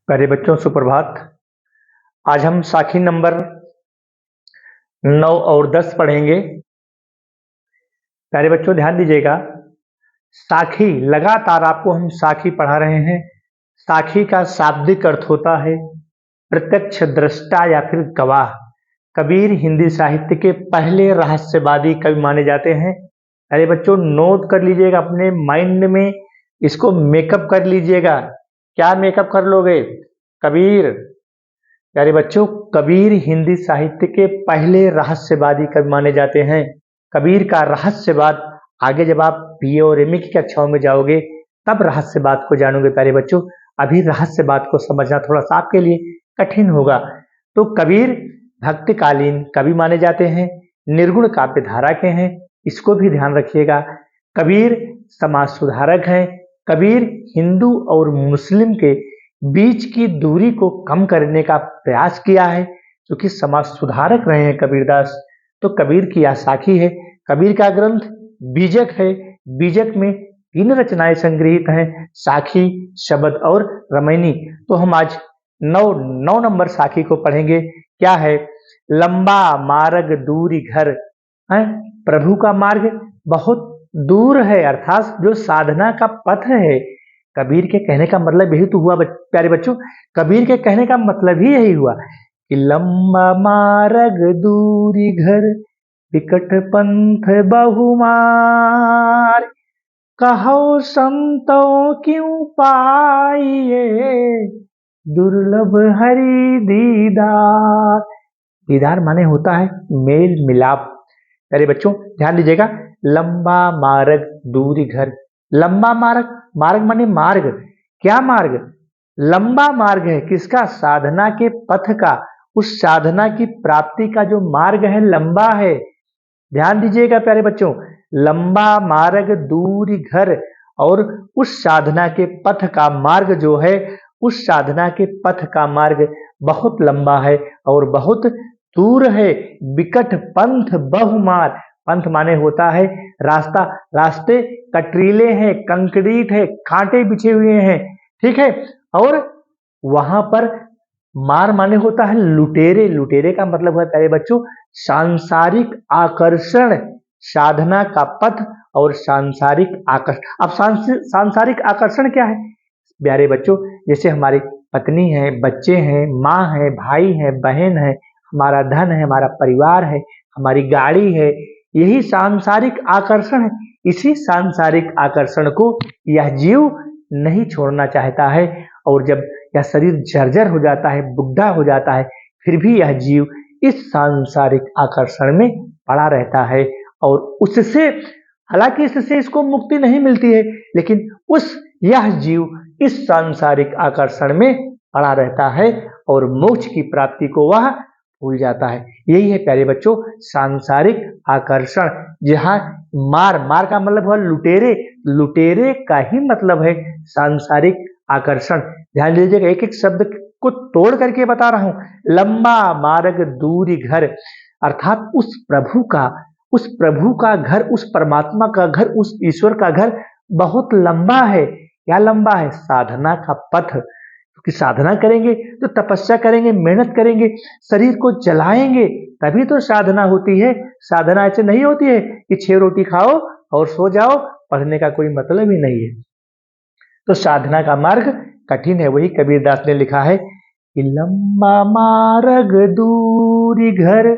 प्यारे बच्चों सुप्रभात। आज हम साखी नंबर 9 और 10 पढ़ेंगे। प्यारे बच्चों ध्यान दीजिएगा। साखी लगातार आपको हम साखी पढ़ा रहे हैं। साखी का शाब्दिक अर्थ होता है प्रत्यक्ष दृष्टा या फिर गवाह। कबीर हिंदी साहित्य के पहले रहस्यवादी कवि माने जाते हैं। अरे बच्चों नोट कर लीजिएगा, अपने माइंड में इसको मेकअप कर लीजिएगा। क्या मेकअप कर लोगे? कबीर। प्यारे बच्चों कबीर हिंदी साहित्य के पहले रहस्यवादी कवि माने जाते हैं। कबीर का रहस्यवाद आगे जब आप बीए और एमए की कक्षाओं में जाओगे तब रहस्यवाद को जानोगे। प्यारे बच्चों अभी रहस्यवाद को समझना थोड़ा सा आपके लिए कठिन होगा। तो कबीर भक्तिकालीन कवि माने जाते हैं, निर्गुण काव्य धारा के हैं, इसको भी ध्यान रखिएगा। कबीर समाज सुधारक हैं। कबीर हिंदू और मुस्लिम के बीच की दूरी को कम करने का प्रयास किया है, क्योंकि समाज सुधारक रहे हैं कबीरदास। तो कबीर की यह साखी है। कबीर का ग्रंथ बीजक है। बीजक में 3 रचनाएं संग्रहित हैं, साखी, शबद और रमैनी। तो हम आज 9 नंबर साखी को पढ़ेंगे। क्या है? लंबा मार्ग दूरी घर है। प्रभु का मार्ग बहुत दूर है, अर्थात जो साधना का पथ है। कबीर के कहने का मतलब यही तो हुआ प्यारे बच्चों। कबीर के कहने का मतलब ही यही हुआ कि लंबा मार्ग दूरी घर, विकट पंथ बहुमार, कहो संतों क्यों पाइए, दुर्लभ हरि दीदार। दीदार माने होता है मेल मिलाप। अरे बच्चों ध्यान दीजिएगा। लंबा मार्ग दूरी घर। लंबा मार्ग, मार्ग माने मार्ग। क्या मार्ग? लंबा मार्ग है किसका? साधना के पथ का। उस साधना की प्राप्ति का जो मार्ग है लंबा है। ध्यान दीजिएगा प्यारे बच्चों, लंबा मार्ग दूरी घर, और उस साधना के पथ का मार्ग जो है, उस साधना के पथ का मार्ग बहुत लंबा है और बहुत दूर है। विकट पंथ बहुमार। पंथ माने होता है रास्ता। रास्ते कटरीले हैं, कंक्रीट है, कांटे बिछे हुए हैं, ठीक है। और वहां पर मार माने होता है लुटेरे। लुटेरे का मतलब है प्यारे बच्चों सांसारिक आकर्षण। साधना का पथ और सांसारिक आकर्षण। अब सांसारिक आकर्षण क्या है प्यारे बच्चों? जैसे हमारी पत्नी है, बच्चे हैं, माँ है, भाई है, बहन है, हमारा धन है, हमारा परिवार है, हमारी गाड़ी है, यही सांसारिक आकर्षण है। इसी सांसारिक आकर्षण को यह जीव नहीं छोड़ना चाहता है, और जब यह शरीर जर्जर हो जाता है, बुढ़ा हो जाता है, फिर भी यह जीव इस सांसारिक आकर्षण में पड़ा रहता है। और उससे, हालांकि इससे इसको मुक्ति नहीं मिलती है, लेकिन यह जीव इस सांसारिक आकर्षण में पड़ा रहता है और मोक्ष की प्राप्ति को वह भूल जाता है। यही है प्यारे बच्चों सांसारिक आकर्षण। जहां मार का मतलब है लुटेरे। लुटेरे का ही मतलब है सांसारिक आकर्षण। ध्यान दीजिएगा, एक एक शब्द को तोड़ करके बता रहा हूं। लंबा मार्ग दूरी घर, अर्थात उस प्रभु का घर, उस परमात्मा का घर, उस ईश्वर का घर बहुत लंबा है। क्या लंबा है? साधना का पथ। क्योंकि साधना करेंगे तो तपस्या करेंगे, मेहनत करेंगे, शरीर को जलाएंगे, तभी तो साधना होती है। साधना ऐसे नहीं होती है कि 6 रोटी खाओ और सो जाओ, पढ़ने का कोई मतलब ही नहीं है। तो साधना का मार्ग कठिन है। वही कबीरदास ने लिखा है कि लंबा मार्ग दूरी घर।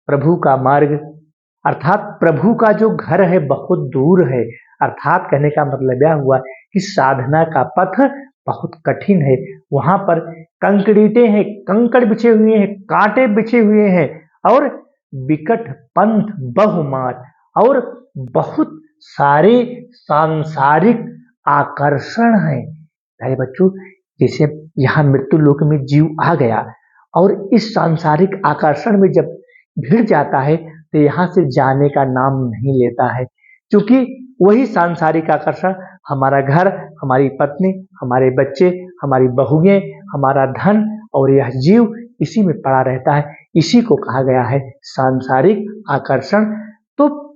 प्रभु का मार्ग अर्थात प्रभु का जो घर है बहुत दूर है। अर्थात कहने का मतलब यह हुआ कि साधना का पथ बहुत कठिन है। वहां पर कंकड़ीटे हैं, कंकड़ बिछे हुए हैं, कांटे बिछे हुए हैं, और विकट पंथ बहुमार, और बहुत सारे सांसारिक आकर्षण हैं। अरे बच्चों जैसे यहाँ मृत्यु लोक में जीव आ गया और इस सांसारिक आकर्षण में जब भिड़ जाता है तो यहाँ से जाने का नाम नहीं लेता है, क्योंकि वही सांसारिक आकर्षण हमारा घर, हमारी पत्नी, हमारे बच्चे, हमारी बहुएं, हमारा धन, और यह जीव इसी में पड़ा रहता है। इसी को कहा गया है सांसारिक आकर्षण। तो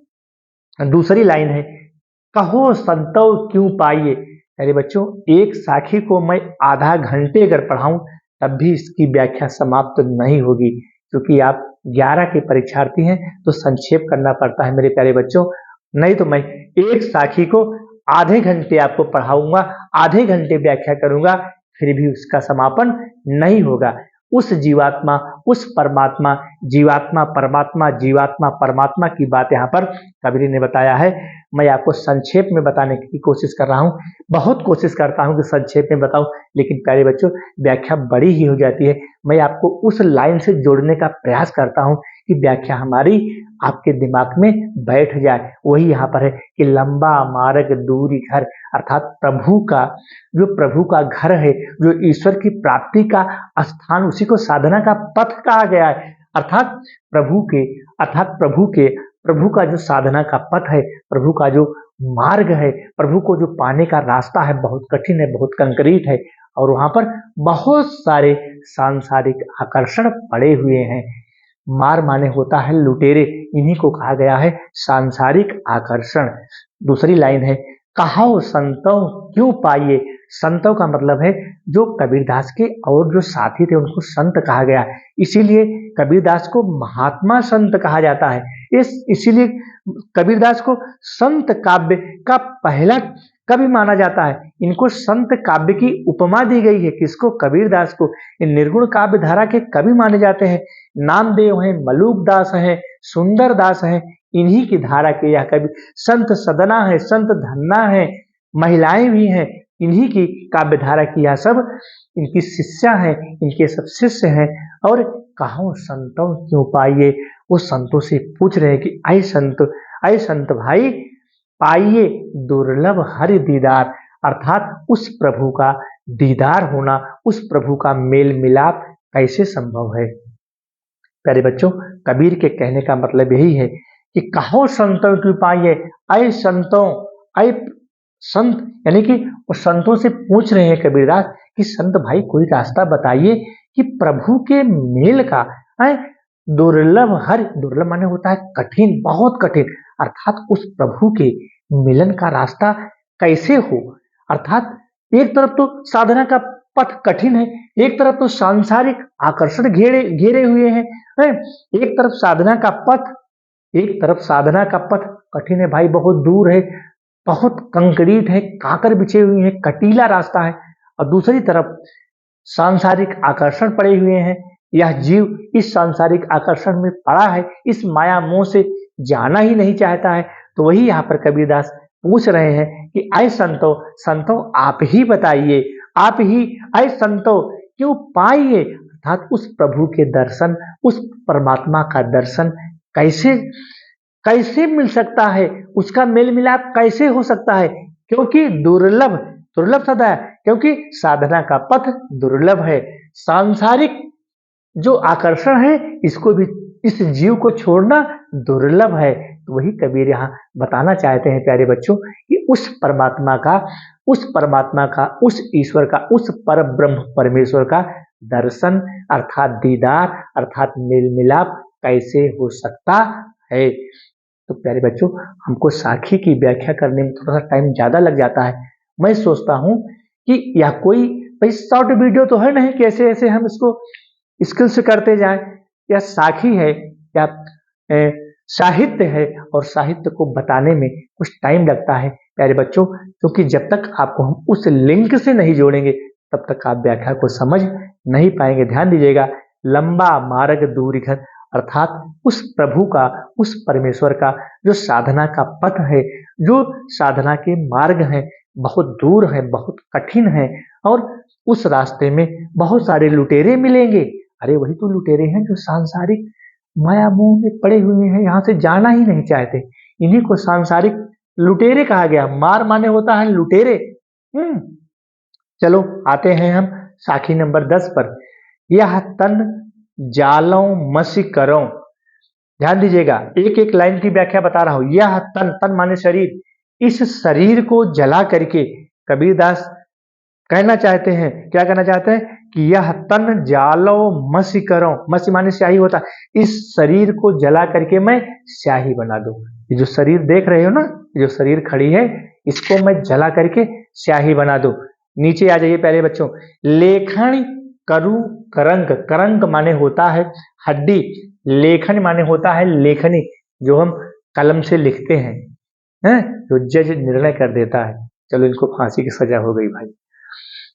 दूसरी लाइन है, कहो संतो क्यों पाइए। अरे बच्चों, एक साखी को मैं आधा घंटे अगर पढ़ाऊं तब भी इसकी व्याख्या समाप्त नहीं होगी, क्योंकि आप 11 के परीक्षार्थी हैं तो संक्षेप करना पड़ता है मेरे प्यारे बच्चों। नहीं तो मैं एक साखी को आधे घंटे आपको पढ़ाऊंगा, आधे घंटे व्याख्या करूंगा, फिर भी उसका समापन नहीं होगा। उस जीवात्मा, उस परमात्मा, जीवात्मा परमात्मा, जीवात्मा परमात्मा की बात यहाँ पर कबीर ने बताया है। मैं आपको संक्षेप में बताने की कोशिश कर रहा हूँ, बहुत कोशिश करता हूँ कि संक्षेप में बताऊं, लेकिन प्यारे बच्चों व्याख्या बड़ी ही हो जाती है। मैं आपको उस लाइन से जोड़ने का प्रयास करता हूँ कि व्याख्या हमारी आपके दिमाग में बैठ जाए। वही यहाँ पर है कि लंबा मार्ग दूरी घर, अर्थात प्रभु का घर है, जो ईश्वर की प्राप्ति का स्थान, उसी को साधना का पथ कहा गया है। अर्थात प्रभु का जो साधना का पथ है, प्रभु का जो मार्ग है, प्रभु को जो पाने का रास्ता है, बहुत कठिन है, बहुत कंक्रीट है, और वहां पर बहुत सारे सांसारिक आकर्षण पड़े हुए हैं। मार माने होता है लुटेरे, इन्हीं को कहा गया है सांसारिक आकर्षण। दूसरी लाइन है, कहाओ संतों क्यों पाइए। संतों का मतलब है जो कबीरदास के और जो साथी थे उनको संत कहा गया, इसीलिए कबीरदास को महात्मा संत कहा जाता है। इसीलिए कबीरदास को संत काव्य का पहला कवि माना जाता है। इनको संत काव्य की उपमा दी गई है, किसको? कबीरदास को। इन निर्गुण काव्य धारा के कवि माने जाते हैं। नामदेव हैं, मलूक दास हैं, सुंदर दास हैं, इन्हीं की धारा के यह कवि। संत सदना है, संत धन्ना है, महिलाएं भी हैं, इन्हीं की काव्य धारा की यह सब इनकी शिष्या हैं, इनके सब शिष्य हैं। और कहो संतों क्यों पाइए, वो संतों से पूछ रहे हैं कि ऐ संत भाई, पाइए दुर्लभ हरि दीदार, अर्थात उस प्रभु का दीदार होना, उस प्रभु का मेल मिलाप कैसे संभव है। प्यारे बच्चों, कबीर के कहने का मतलब यही है कि कहो संतों क्यों पाइए, ऐ संतों, ऐ संत, यानी कि वो संतों से पूछ रहे हैं कबीरदास कि संत भाई कोई रास्ता बताइए कि प्रभु के मेल का है। दुर्लभ माने होता है कठिन, बहुत कठिन, अर्थात उस प्रभु के मिलन का रास्ता कैसे हो। अर्थात एक तरफ तो साधना का पथ कठिन है, एक तरफ तो सांसारिक आकर्षण घेरे हुए हैं, एक तरफ साधना का पथ कठिन है भाई, बहुत दूर है, बहुत कंक्रीट है, कांकर बिछे हुए हैं, कटीला रास्ता है, और दूसरी तरफ सांसारिक आकर्षण पड़े हुए हैं। यह जीव इस सांसारिक आकर्षण में पड़ा है, इस माया मोह से जाना ही नहीं चाहता है। तो वही यहाँ पर कबीरदास पूछ रहे हैं कि ऐ संतों आप ही बताइए, आप ही ऐ संतों क्यों पाइए, अर्थात उस प्रभु के दर्शन, उस परमात्मा का दर्शन कैसे मिल सकता है, उसका मेल मिलाप कैसे हो सकता है। क्योंकि दुर्लभ शब्द है, क्योंकि साधना का पथ दुर्लभ है, सांसारिक जो आकर्षण है इसको भी, इस जीव को छोड़ना दुर्लभ है। तो वही कबीर यहाँ बताना चाहते हैं प्यारे बच्चों कि उस परमात्मा का, उस ईश्वर का, उस पर ब्रह्म परमेश्वर का दर्शन अर्थात दीदार, अर्थात मेल मिलाप कैसे हो सकता है। तो प्यारे बच्चों, हमको साखी की व्याख्या करने में थोड़ा सा टाइम ज्यादा लग जाता है। मैं सोचता हूं कि यह कोई शॉर्ट वीडियो तो है नहीं, कैसे ऐसे हम इसको स्किल से करते जाएं। यह साखी है, या साहित्य है, और साहित्य को बताने में कुछ टाइम लगता है प्यारे बच्चों, क्योंकि जब तक आपको हम उस लिंक से नहीं जोड़ेंगे तब तक आप व्याख्या को समझ नहीं पाएंगे। ध्यान दीजिएगा, लंबा मार्ग दूरी घर, अर्थात उस प्रभु का, उस परमेश्वर का जो साधना का पथ है, जो साधना के मार्ग हैं, बहुत दूर है, बहुत कठिन है, और उस रास्ते में बहुत सारे लुटेरे मिलेंगे। अरे वही तो लुटेरे हैं जो सांसारिक माया मोह में पड़े हुए हैं, यहाँ से जाना ही नहीं चाहते, इन्हीं को सांसारिक लुटेरे कहा गया। मार माने होता है लुटेरे। चलो आते हैं हम साखी नंबर 10 पर। यह तन जालों मसी करो, ध्यान दीजिएगा, एक एक लाइन की व्याख्या बता रहा हूं। यह तन माने शरीर, इस शरीर को जला करके कबीरदास कहना चाहते हैं, क्या कहना चाहते हैं कि यह तन जालो मसी करो, मसी माने स्याही होता है, इस शरीर को जला करके मैं स्याही बना दूं। ये जो शरीर देख रहे हो ना, जो शरीर खड़ी है, इसको मैं जला करके स्याही बना दूं। नीचे आ जाइए प्यारे बच्चों, लेखन करूं करंक, करंक माने होता है हड्डी, लेखन माने होता है लेखनी, जो हम कलम से लिखते हैं, जो जज निर्णय कर देता है। चलो इनको फांसी की सजा हो गई भाई।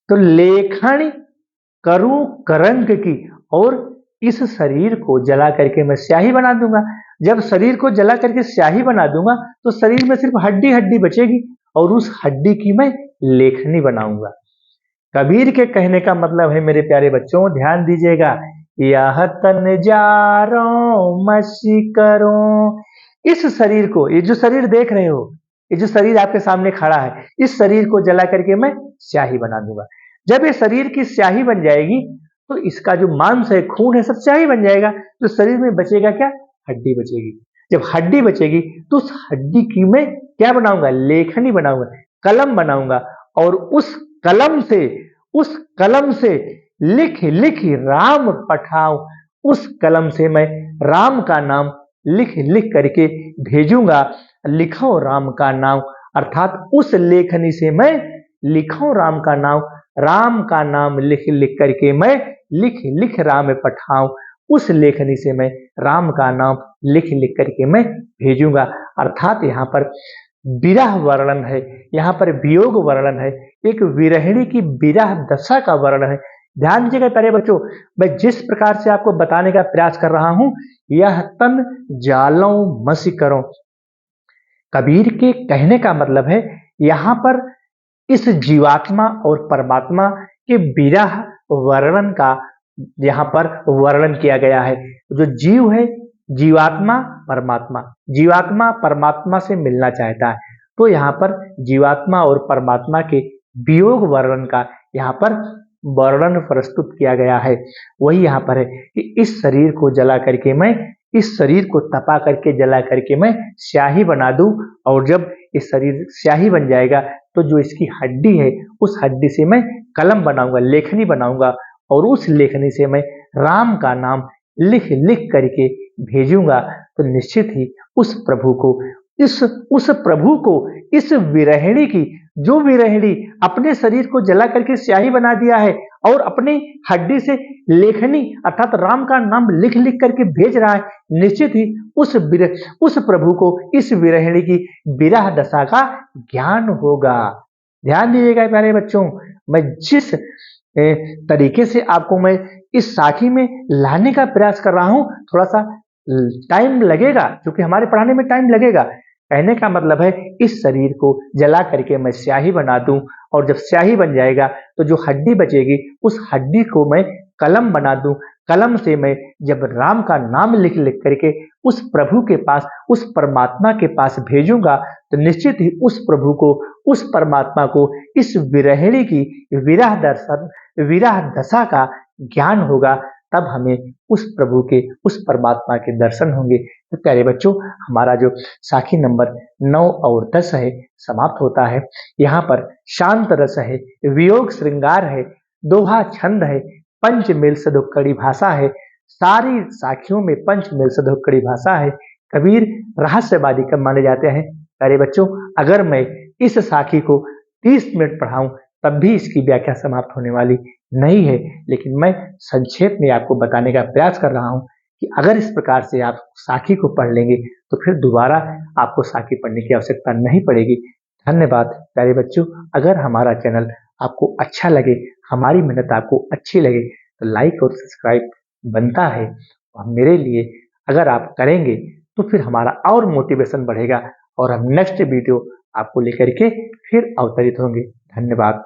तो लेखन करूं करंक की, और इस शरीर को जला करके मैं स्याही बना दूंगा। जब शरीर को जला करके स्याही बना दूंगा तो शरीर में सिर्फ हड्डी हड्डी बचेगी, और उस हड्डी की मैं लेखनी बनाऊंगा। कबीर के कहने का मतलब है मेरे प्यारे बच्चों, ध्यान दीजिएगा, यह तन जारो मसी करो। इस शरीर को, ये जो शरीर देख रहे हो, ये जो शरीर आपके सामने खड़ा है, इस शरीर को जला करके मैं स्याही बना दूंगा। जब ये शरीर की स्याही बन जाएगी तो इसका जो मांस है, खून है, सब स्याही बन जाएगा। तो शरीर में बचेगा क्या? हड्डी बचेगी। जब हड्डी बचेगी तो उस हड्डी की मैं क्या बनाऊंगा? लेखनी बनाऊंगा, कलम बनाऊंगा, और उस कलम से लिख लिख राम पठाऊं। उस कलम से मैं राम का नाम लिख लिख करके भेजूंगा। लिखो राम का नाम, अर्थात उस लेखनी से मैं लिखो राम का नाम लिख लिख करके मैं लिख लिख राम पठाऊं। उस लेखनी से मैं राम का नाम लिख लिख करके मैं भेजूंगा। अर्थात यहाँ पर विरह वर्णन है, यहाँ पर वियोग वर्णन है, एक विरहिणी की विरह दशा का वर्णन है। ध्यान दीजिएगा प्यारे बच्चों, मैं जिस प्रकार से आपको बताने का प्रयास कर रहा हूं, यह तन जालो मसी करो। कबीर के कहने का मतलब है, यहाँ पर इस जीवात्मा और परमात्मा के विरह वर्णन का यहाँ पर वर्णन किया गया है। जो जीव है, जीवात्मा परमात्मा से मिलना चाहता है, तो यहाँ पर जीवात्मा और परमात्मा के वियोग वर्णन का यहाँ पर वर्णन प्रस्तुत किया गया है। वही यहाँ पर है कि इस शरीर को जला करके मैं, इस शरीर को तपा करके जला करके मैं स्याही बना दूं, और जब इस शरीर स्याही बन जाएगा तो जो इसकी हड्डी है, उस हड्डी से मैं कलम बनाऊंगा, लेखनी बनाऊंगा, और उस लेखनी से मैं राम का नाम लिख लिख करके भेजूंगा। तो निश्चित ही उस प्रभु को इस विरहिणी की, जो विरहिणी अपने शरीर को जला करके स्याही बना दिया है और अपनी हड्डी से लेखनी अर्थात राम का नाम लिख लिख करके भेज रहा है, निश्चित ही उस प्रभु को इस विरहिणी की विरह दशा का ज्ञान होगा। ध्यान दीजिएगा प्यारे बच्चों, मैं जिस तरीके से आपको मैं इस साखी में लाने का प्रयास कर रहा हूं, थोड़ा सा टाइम लगेगा, क्योंकि हमारे पढ़ाने में टाइम लगेगा। कहने का मतलब है, इस शरीर को जला करके मैं स्याही बना दूं, और जब स्याही बन जाएगा तो जो हड्डी बचेगी, उस हड्डी को मैं कलम बना दूं। कलम से मैं जब राम का नाम लिख लिख करके उस प्रभु के पास, उस परमात्मा के पास भेजूंगा, तो निश्चित ही उस प्रभु को, उस परमात्मा को इस विरहिणी की विरह दशा का ज्ञान होगा। तब हमें उस प्रभु के, उस परमात्मा के दर्शन होंगे। तो प्यारे बच्चों, हमारा जो साखी नंबर 9 और 10 है समाप्त होता है। यहाँ पर शांत रस है, वियोग श्रृंगार है, दोहा छंद है, पंच मेल सदुक्कड़ी भाषा है। सारी साखियों में पंच मेल सदुक्कड़ी भाषा है। कबीर रहस्यवादी कब माने जाते हैं? प्यारे बच्चों, अगर मैं इस साखी को 30 मिनट पढ़ाऊं तब भी इसकी व्याख्या समाप्त होने वाली नहीं है, लेकिन मैं संक्षेप में आपको बताने का प्रयास कर रहा हूं कि अगर इस प्रकार से आप साखी को पढ़ लेंगे तो फिर दोबारा आपको साखी पढ़ने की आवश्यकता नहीं पड़ेगी। धन्यवाद प्यारे बच्चों। अगर हमारा चैनल आपको अच्छा लगे, हमारी मेहनत आपको अच्छी लगे, तो लाइक और सब्सक्राइब बनता है, और मेरे लिए अगर आप करेंगे तो फिर हमारा और मोटिवेशन बढ़ेगा, और हम नेक्स्ट वीडियो आपको लेकर के फिर अवतरित होंगे। धन्यवाद।